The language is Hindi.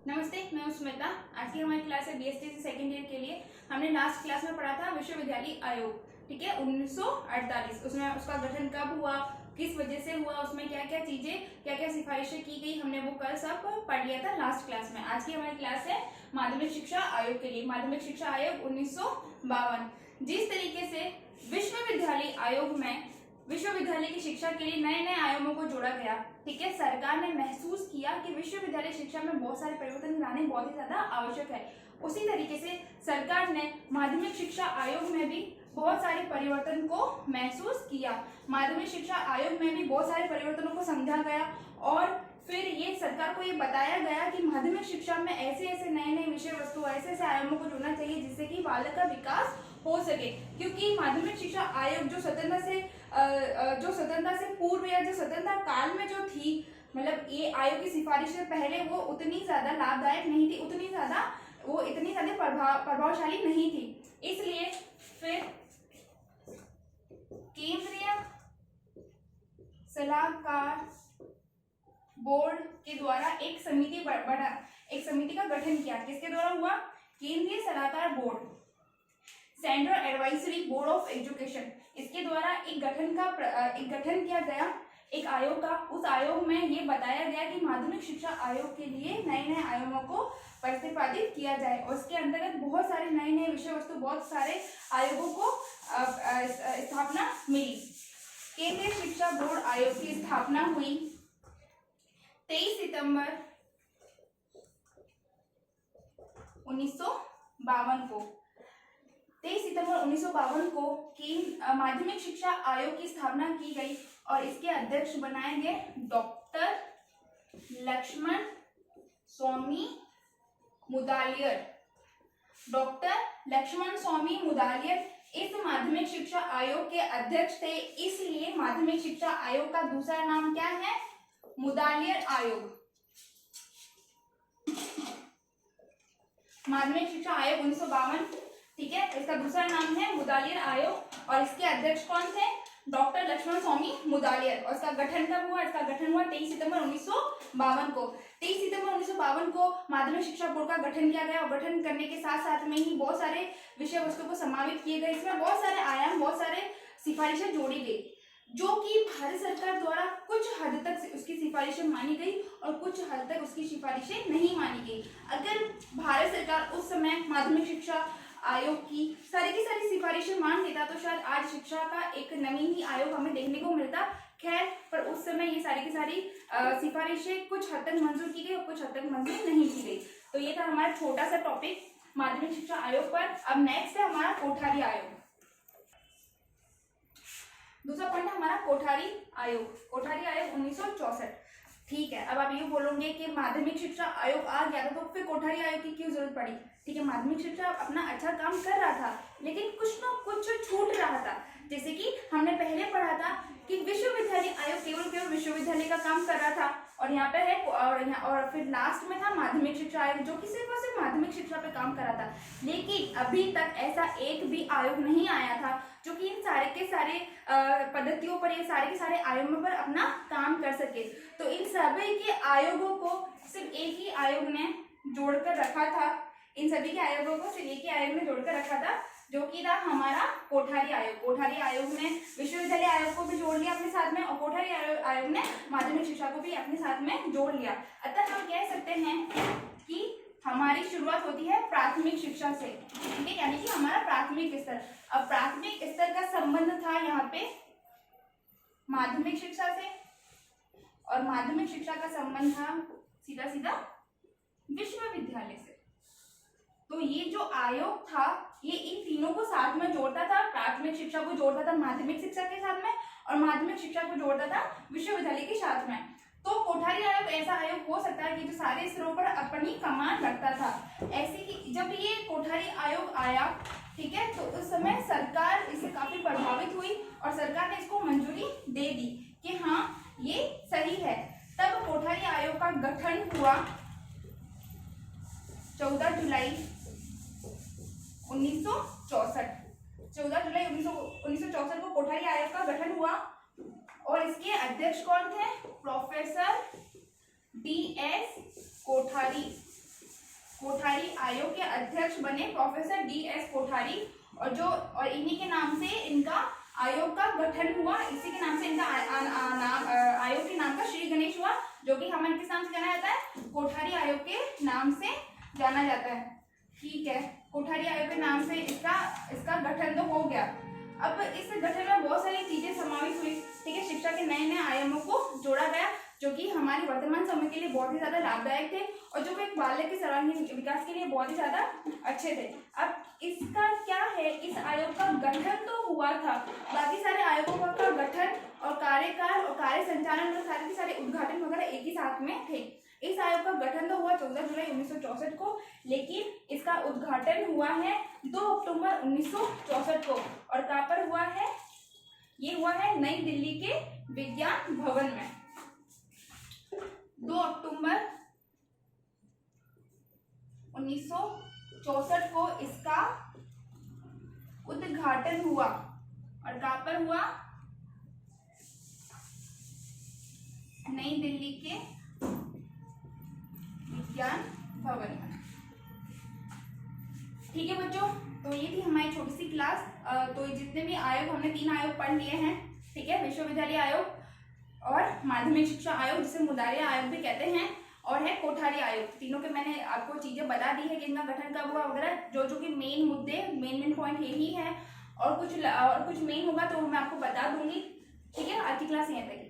नमस्ते, मैं हूं स्मिता। आज की हमारी क्लास है बीएसटी से सेकेंड ईयर के लिए। हमने लास्ट क्लास में पढ़ा था विश्वविद्यालय आयोग, ठीक है, 1948। उसमें उसका गठन कब हुआ, किस वजह से हुआ, उसमें क्या क्या चीजें, क्या क्या सिफारिशें की गई, हमने वो कल सब पढ़ लिया था लास्ट क्लास में। आज की हमारी क्लास है माध्यमिक शिक्षा आयोग के लिए, माध्यमिक शिक्षा आयोग 1952। जिस तरीके से विश्वविद्यालय आयोग में विश्वविद्यालय की शिक्षा के लिए नए नए आयामों को जोड़ा गया, ठीक है, सरकार ने महसूस किया कि विश्वविद्यालय शिक्षा में बहुत सारे परिवर्तन लाने बहुत ही ज्यादा आवश्यक है। उसी तरीके से सरकार ने माध्यमिक शिक्षा आयोग में भी बहुत सारे परिवर्तन को महसूस किया। माध्यमिक शिक्षा आयोग में भी बहुत सारे परिवर्तनों को समझा गया और फिर ये सरकार को ये बताया गया कि माध्यमिक शिक्षा में ऐसे ऐसे नए नए विषय वस्तु, ऐसे ऐसे आयामों को जोड़ना चाहिए जिससे कि बालक का विकास हो सके। क्योंकि माध्यमिक शिक्षा आयोग जो स्वतंत्रता से पूर्व या जो स्वतंत्रता काल में जो थी, मतलब ये आयोग की सिफारिश से पहले वो उतनी ज्यादा लाभदायक नहीं थी, इतनी ज्यादा प्रभावशाली नहीं थी। इसलिए फिर केंद्रीय सलाहकार बोर्ड के द्वारा एक समिति का गठन किया। किसके द्वारा हुआ? केंद्रीय सलाहकार board, central advisory board of education, इसके द्वारा एक गठन किया गया एक आयोग का। उस आयोग में ये बताया गया कि माध्यमिक शिक्षा आयोग के लिए नए नए आयामों को प्रतिपादित किया जाए और इसके अंतर्गत बहुत सारे नए नए विषय वस्तु, बहुत सारे आयोगों को स्थापना मिली। केंद्रीय शिक्षा बोर्ड आयोग की स्थापना हुई 23 सितंबर 1952 को। 23 सितंबर 1952 को माध्यमिक शिक्षा आयोग की स्थापना की गई और इसके अध्यक्ष बनाए गए डॉक्टर लक्ष्मण स्वामी मुदालियर। डॉक्टर लक्ष्मण स्वामी मुदालियर इस माध्यमिक शिक्षा आयोग के अध्यक्ष थे, इसलिए माध्यमिक शिक्षा आयोग का दूसरा नाम क्या है? मुदालियर आयोग। माध्यमिक शिक्षा आयोग 1952, ठीक है, इसका दूसरा नाम है मुदालियर आयोग और इसके अध्यक्ष कौन थे? डॉक्टर लक्ष्मण स्वामी मुदालियर। और इसका गठन कब हुआ? इसका गठन हुआ 23 सितंबर 1952 को। 23 सितंबर 1952 को माध्यमिक शिक्षा बोर्ड का गठन किया गया और गठन करने के साथ साथ में ही बहुत सारे विषय वस्तु को समावित किए गए। इसमें बहुत सारे आयाम, बहुत सारे सिफारिशें जोड़ी गई जो कि भारत सरकार द्वारा कुछ हद तक उसकी सिफारिशें मानी गई और कुछ हद तक उसकी सिफारिशें नहीं मानी गई। अगर भारत सरकार उस समय माध्यमिक शिक्षा आयोग की सारी सिफारिशें मान लेता तो शायद आज शिक्षा का एक नवीन ही आयोग हमें देखने को मिलता। खैर, पर उस समय ये सारी की सारी सिफारिशें कुछ हद तक मंजूर की गई और कुछ हद तक मंजूर नहीं की गई। तो ये था हमारा छोटा सा टॉपिक माध्यमिक शिक्षा आयोग पर। अब नेक्स्ट है हमारा कोठारी आयोग। दूसरा पॉइंट है हमारा कोठारी आयोग। कोठारी आयोग 1964, ठीक है। अब आप ये बोलोगे कि माध्यमिक शिक्षा आयोग आ गया था तो फिर कोठारी आयोग की क्यों जरूरत पड़ी? ठीक है, माध्यमिक शिक्षा अपना अच्छा काम कर रहा था लेकिन कुछ ना कुछ छूट रहा था। जैसे कि हमने पहले पढ़ा था कि विश्वविद्यालय आयोग केवल विश्वविद्यालय का काम कर रहा था और यहाँ पे है और फिर लास्ट में था माध्यमिक शिक्षा आयोग जो कि सिर्फ और सिर्फ माध्यमिक शिक्षा पे काम कर रहा था। लेकिन अभी तक ऐसा एक भी आयोग नहीं आया था जो कि इन सारे के सारे पद्धतियों पर, ये सारे के सारे आयोगों पर अपना काम कर सके। तो इन सभी के आयोगों को सिर्फ एक ही आयोग ने जोड़कर रखा था। इन सभी के आयोगों को सिर्फ एक ही आयोग ने जोड़कर रखा था जो कि था हमारा कोठारी आयोग। कोठारी आयोग ने विश्वविद्यालय आयोग को भी जोड़ लिया अपने साथ में और कोठारी आयोग ने माध्यमिक शिक्षा को भी अपने साथ में जोड़ लिया। अतः हम कह सकते हैं कि हमारी शुरुआत होती है प्राथमिक शिक्षा से, ठीक है, यानी कि हमारा प्राथमिक स्तर। अब प्राथमिक स्तर का संबंध था यहाँ पे माध्यमिक शिक्षा से और माध्यमिक शिक्षा का संबंध था सीधा सीधा विश्वविद्यालय से। तो ये जो आयोग था ये इन तीनों को साथ में जोड़ता था। प्राथमिक शिक्षा को जोड़ता था माध्यमिक शिक्षा के साथ में और माध्यमिक शिक्षा को जोड़ता था विश्वविद्यालय के साथ में। तो कोठारी आयोग ऐसा आयोग हो सकता है कि जो सारे स्तरों पर अपनी कमान रखता था। ऐसे ही जब ये कोठारी आयोग आया, ठीक है, तो उस समय सरकार इससे काफी प्रभावित हुई और सरकार ने इसको मंजूरी दे दी कि हाँ ये सही है। तब कोठारी आयोग का गठन हुआ 14 जुलाई 1964। 14 जुलाई 1964 को कोठारी आयोग का गठन हुआ और इसके अध्यक्ष कौन थे? Professor D S Kothari. Kothari आयोग के अध्यक्ष बने प्रोफेसर DS कोठारी, और इन्हीं के नाम से इनका आयोग का गठन हुआ, इसी के नाम से इनका आयोग के नाम का श्री गणेश हुआ, जो कि हमें किस नाम से जाना जाता है, कोठारी आयोग के नाम से जाना जाता है। ठीक है, कोठारी आयोग के नाम से इसका गठन तो हो गया। अब इस गठन में बहुत सारी चीजें समावेश हुई। ठीक है, शिक्षा के नए नए आयामों को जोड़ा गया, जो कि हमारी वर्तमान समय के लिए बहुत ही ज्यादा लाभदायक थे और जो एक बालक के सर्वांगीण विकास के लिए बहुत ही ज्यादा अच्छे थे। अब इसका क्या है, इस आयोग का गठन तो हुआ था, बाकी सारे आयोगों का गठन और कार्यकाल और कार्य संचालन और सारे के सारे उद्घाटन वगैरह एक ही साथ में थे। इस आयोग का गठन तो हुआ 14 जुलाई 1964 को, लेकिन इसका उद्घाटन हुआ है 2 अक्टूबर 1964 को, और कहाँ पर हुआ है, ये हुआ है नई दिल्ली के विज्ञान भवन में। 2 अक्टूबर 1964 को इसका उद्घाटन हुआ, और कहाँ पर हुआ, नई दिल्ली के विज्ञान भवन में। ठीक है बच्चों, तो ये थी हमारी छोटी सी क्लास। तो जितने भी आयोग, हमने 3 आयोग पढ़ लिए हैं। ठीक है, विश्वविद्यालय आयोग और माध्यमिक शिक्षा आयोग, जिसे मुदारिया आयोग भी कहते हैं, और है कोठारी आयोग। तीनों के मैंने आपको चीजें बता दी है कि इनका गठन कब हुआ वगैरह, जो कि मेन मुद्दे, मेन पॉइंट यही है, और कुछ मेन होगा तो मैं आपको बता दूंगी। ठीक है, आज की क्लास यहीं तक।